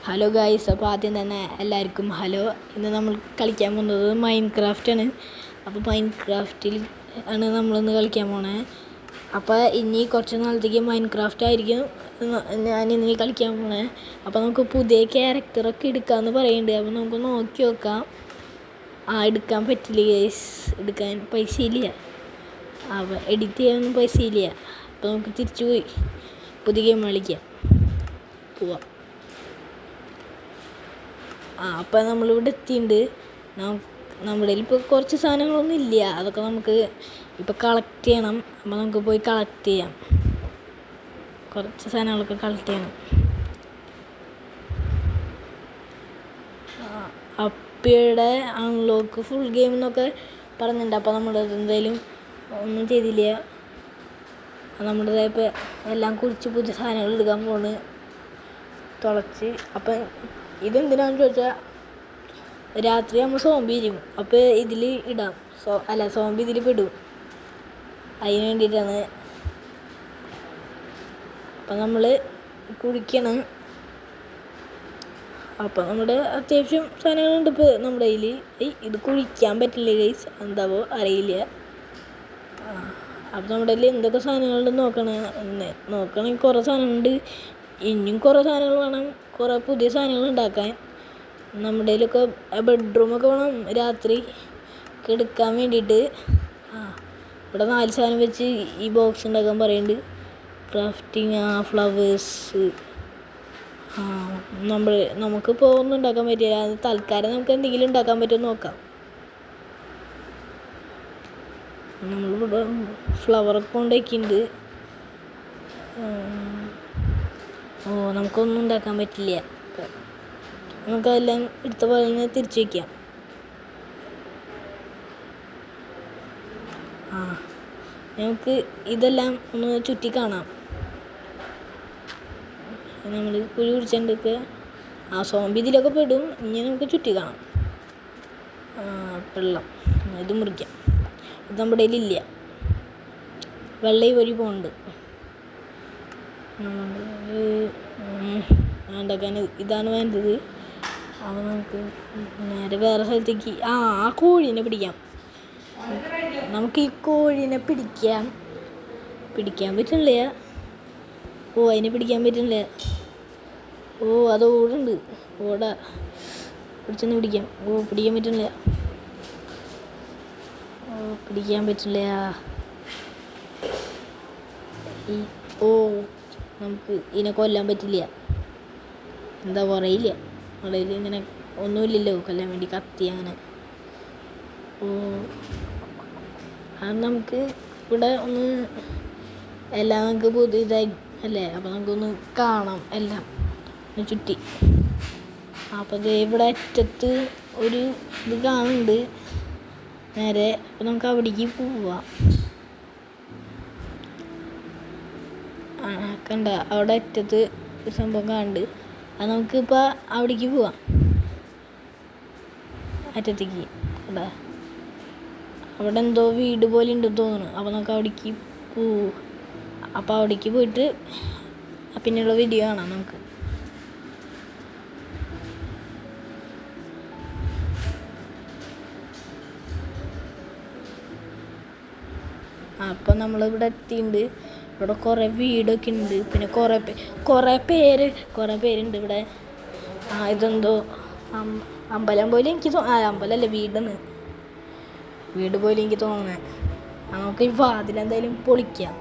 Hello guys, അപ്പോൾ ആദ്യം തന്നെ എല്ലാവർക്കും ഹലോ. ഇന്ന് നമ്മൾ കളിക്കാൻ പോകുന്നത് മൈൻക്രാഫ്റ്റാണ്. അപ്പോൾ മൈൻക്രാഫ്റ്റിൽ ആണ് നമ്മളിന്ന് കളിക്കാൻ പോണേ. അപ്പോൾ ഇനി കുറച്ച് നാളത്തേക്ക് മൈൻക്രാഫ്റ്റ് ആയിരിക്കും ഞാനിന്ന് കളിക്കാൻ പോണേ. അപ്പോൾ നമുക്ക് പുതിയ ക്യാരക്ടറൊക്കെ എടുക്കാമെന്ന് പറയുന്നുണ്ട്. അപ്പോൾ നമുക്ക് നോക്കി നോക്കാം. എടുക്കാൻ പറ്റില്ല ഗൈസ്, എടുക്കാൻ പൈസ ഇല്ല. അപ്പോൾ എഡിറ്റ് ചെയ്യാനൊന്നും പൈസ ഇല്ല. അപ്പോൾ നമുക്ക് തിരിച്ചു പോയി പുതിയ ഗെയിം കളിക്കാം. പോവാം. അപ്പം നമ്മളിവിടെ എത്തിയിട്ടുണ്ട്. നമ്മുടെ ഇപ്പോൾ കുറച്ച് സാധനങ്ങളൊന്നും ഇല്ല. അതൊക്കെ നമുക്ക് ഇപ്പോൾ കളക്ട് ചെയ്യണം. അപ്പോൾ നമുക്ക് പോയി കളക്ട് ചെയ്യാം. കുറച്ച് സാധനങ്ങളൊക്കെ കളക്ട് ചെയ്യണം. അപ്പിയുടെ അൺലോക്ക് ഫുൾ ഗെയിം എന്നൊക്കെ പറഞ്ഞിട്ടുണ്ട്. അപ്പോൾ നമ്മളത് എന്തായാലും ഒന്നും ചെയ്തില്ല. നമ്മുടെ ഇപ്പോൾ എല്ലാം കുറിച്ച് പുതിയ സാധനങ്ങൾ എടുക്കാൻ പോണ് തുളച്ച്. അപ്പം ഇതെന്തിനാണെന്ന് ചോദിച്ചാൽ രാത്രി നമ്മൾ സോംബി ഇരിക്കും. അപ്പോൾ ഇതിൽ ഇടാം. സോംബി ഇതിൽ പെടും. അതിന് വേണ്ടിയിട്ടാണ്. അപ്പം നമ്മൾ കുടിക്കണം. അപ്പം നമ്മുടെ അത്യാവശ്യം സാധനങ്ങളുണ്ട് ഇപ്പോൾ നമ്മുടെ കയ്യിൽ. ഇത് കുഴിക്കാൻ പറ്റില്ല ഗൈസ്, എന്താവോ അറിയില്ല. അപ്പം നമ്മുടെ കയ്യിൽ എന്തൊക്കെ സാധനങ്ങളുണ്ടെന്ന് നോക്കണമെങ്കിൽ കുറേ സാധനങ്ങളുണ്ട്. ഇനിയും കുറേ സാധനങ്ങൾ വേണം, കുറേ പുതിയ സാധനങ്ങൾ ഉണ്ടാക്കാൻ. നമ്മുടെ കയ്യിലൊക്കെ ബെഡ്റൂമൊക്കെ വേണം രാത്രി എടുക്കാൻ വേണ്ടിയിട്ട്. ഇവിടെ 4 സാധനം വെച്ച് ഈ ബോക്സ് ഉണ്ടാക്കാൻ പറയുന്നുണ്ട്. Crafting, flowers. നമുക്കിപ്പോൾ ഒന്നും ഉണ്ടാക്കാൻ പറ്റില്ല. അത് തൽക്കാലം നമുക്ക് എന്തെങ്കിലും ഉണ്ടാക്കാൻ പറ്റുമോ നോക്കാം. നമ്മളിവിടെ ഫ്ലവറൊക്കെ കൊണ്ടുവയ്ക്കുന്നുണ്ട്. നമുക്കൊന്നും ഉണ്ടാക്കാൻ പറ്റില്ല. നമുക്കതെല്ലാം എടുത്ത പോലെ തന്നെ തിരിച്ചു വയ്ക്കാം. നമുക്ക് ഇതെല്ലാം ഒന്ന് ചുറ്റി കാണാം. നമ്മൾ കുഴി പിടിച്ചിട്ടൊക്കെ സോംബി ഇതിലൊക്കെ പെടും. ഇനി നമുക്ക് ചുറ്റി കാണാം. വെള്ളം ഇത് മുറിക്കാം. ഇത് നമ്മുടെ കയ്യിലില്ല. വെള്ളം വഴി പോകുന്നുണ്ട്. ഉണ്ടാക്കാൻ ഇതാണ് വേണ്ടത്. അപ്പോൾ നമുക്ക് നേരെ വേറെ സ്ഥലത്തേക്ക് ആ കോഴീനെ പിടിക്കാം. നമുക്ക് ഈ കോഴീനെ പിടിക്കാൻ പറ്റില്ല. അതിനെ പിടിക്കാൻ പറ്റില്ല. അത് ഓടുണ്ട്. പിടിച്ചൊന്ന് പിടിക്കാം. പിടിക്കാൻ പറ്റില്ല. പിടിക്കാൻ പറ്റില്ല. നമുക്ക് ഇതിനെ കൊല്ലാൻ പറ്റില്ല. എന്താ പറയില്ല. അവിടെ ഇങ്ങനെ ഒന്നുമില്ലല്ലോ കൊല്ലാൻ വേണ്ടി, കത്തി അങ്ങനെ. അത് നമുക്ക് ഇവിടെ ഒന്ന് എല്ലാം നമുക്ക് പുതിയതായി അല്ലേ. അപ്പോൾ നമുക്കൊന്ന് കാണാം എല്ലാം ചുറ്റി. അപ്പോൾ ഇവിടെ അറ്റത്ത് ഒരു ഇത് കാണുന്നുണ്ട് നേരെ. അപ്പോൾ നമുക്ക് അവിടേക്ക് പോവാം. കണ്ട അവിടെ അറ്റത്ത് ഒരു സംഭവം കാണുന്നുണ്ട്. അത് നമുക്കിപ്പോൾ അവിടേക്ക് പോവാം. അറ്റത്തേക്ക് കണ്ടാ അവിടെ എന്തോ വീട് പോലെ ഉണ്ടെന്ന് തോന്നുന്നു. അപ്പോൾ നമുക്ക് അവിടേക്ക് പോവും. അപ്പോൾ അവിടേക്ക് പോയിട്ട് പിന്നെയുള്ള വീഡിയോ കാണാം നമുക്ക്. അപ്പം നമ്മളിവിടെ എത്തിയിട്ടുണ്ട്. ഇവിടെ കുറേ വീടൊക്കെ ഉണ്ട്. പിന്നെ കുറേ പേരുണ്ട് ഇവിടെ. ഇതെന്തോ അമ്പലം പോലെ എനിക്ക് അമ്പലമല്ല, വീട് പോലെ എനിക്ക് തോന്നുന്നത്. നമുക്ക് ഈ വാതിലെന്തായാലും പൊളിക്കാം.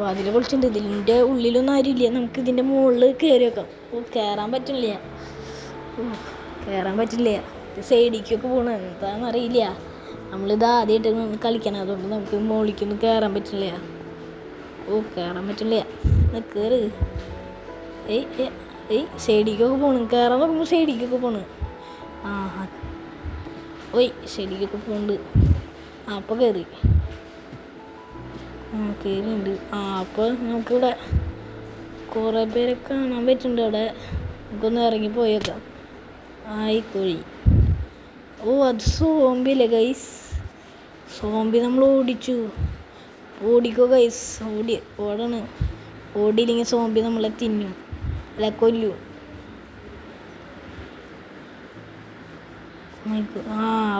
വാതിൽ പൊളിച്ചിട്ടുണ്ട്. ഇതിൻ്റെ ഉള്ളിലൊന്നും ആരുമില്ല. നമുക്ക് ഇതിൻ്റെ മുകളിൽ കയറി വെക്കാം. കയറാൻ പറ്റില്ല. സൈഡിലേക്കൊക്കെ പോകണം. എന്താണെന്നറിയില്ല. നമ്മളിത് ആദ്യമായിട്ട് കളിക്കണം. അതുകൊണ്ട് നമുക്ക് മുകളിലേക്കൊന്നും കയറാൻ പറ്റില്ല. കയറാൻ പറ്റില്ല. കയറ്. സൈഡിലേക്കൊക്കെ പോകണം. കയറാൻ നോക്കുമ്പോൾ സൈഡിലേക്കൊക്കെ പോകണം. സൈഡിലേക്കൊക്കെ പോകുന്നുണ്ട്. അപ്പോൾ കയറിയുണ്ട്. അപ്പോൾ നമുക്കിവിടെ കുറേ പേരെ കാണാൻ പറ്റുന്നുണ്ട്. അവിടെ നമുക്കൊന്ന് ഇറങ്ങി പോയേക്കാം. കോഴി. അത് സോംബി അല്ലേ ഗൈസ്. സോംബി നമ്മൾ ഓടിക്കോ ഗൈസ്. ഓടണം. ഓടിയില്ലെങ്കിൽ സോംബി നമ്മളെ തിന്നും, അല്ല കൊല്ലും.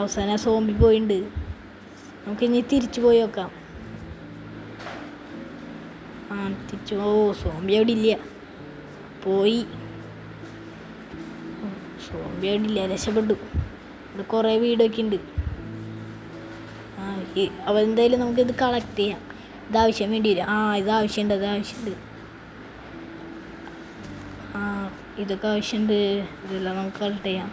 അവസാനം സോംബി പോയിട്ടുണ്ട്. നമുക്കിനി തിരിച്ചു പോയി നോക്കാം. തിരിച്ചു. സോംബി അവിടെ ഇല്ല, പോയി. സോംബി അവിടെ ഇല്ല, രക്ഷപ്പെട്ടു. ഇവിടെ കുറേ വീടൊക്കെ ഉണ്ട്. എന്തായാലും നമുക്കിത് കളക്ട് ചെയ്യാം. ഇതാവശ്യം വേണ്ടി വരും. ഇതാവശ്യമുണ്ട്, ഇതൊക്കെ ആവശ്യമുണ്ട്. ഇതെല്ലാം നമുക്ക് കളക്ട് ചെയ്യാം.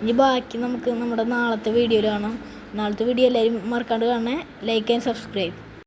ഇനി ബാക്കി നമുക്ക് നമ്മുടെ നാളത്തെ വീഡിയോയിൽ കാണാം. നാളത്തെ വീഡിയോ എല്ലാവരും മറക്കാണ്ട് കാണണേ. Like and subscribe.